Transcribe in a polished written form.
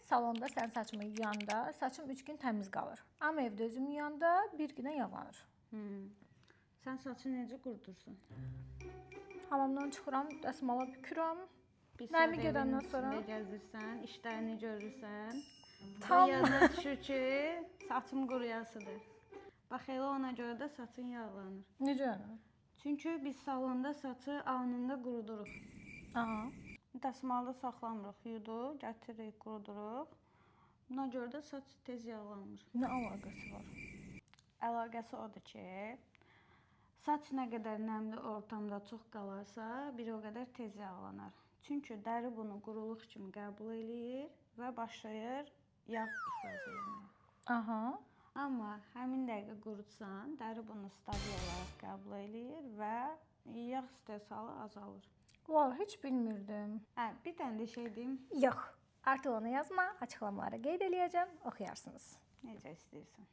salonda sən saçımı yuyanda saçım 3 gün təmiz qalır. Amma evdə özüm yuyanda bir günə yağlanır. Sən saçını necə qurudursan? Hamamdan çıxıram, dəsmala bükürəm. Bir Nəmi saat gedəndən evin sonra içində gəzirsən, işlərini görürsən. Tam- Və yadına düşür ki, saçım quruyasıdır. Bax elə ona görə də saçın yağlanır. necə yəni? Çünki biz salonda saçı anında quruduruq. Aha. Dəsmalda saxlamırıq, yuduq, gətiririk, quruduruq. Buna görə də saç tez yağlanmır. Nə əlaqəsi var? Əlaqəsi odur ki, saç nə qədər nəmli ortamda çox qalarsa, bir o qədər tez yağlanar. Çünki dəri bunu quruluq kimi qəbul eləyir və başlayır yağ ifraz etməyə. Aha. Amma həmin dəqiqə qurutsan, dəri bunu stabil olaraq qəbul eləyir və yağ istehsalı azalır. Wow, heç bilmirdim. Bir dənə də şey deyim, Yox. Artıq onu yazma, açıqlamalara qeyd eləyəcəm, oxuyarsınız. necə istəyirsən.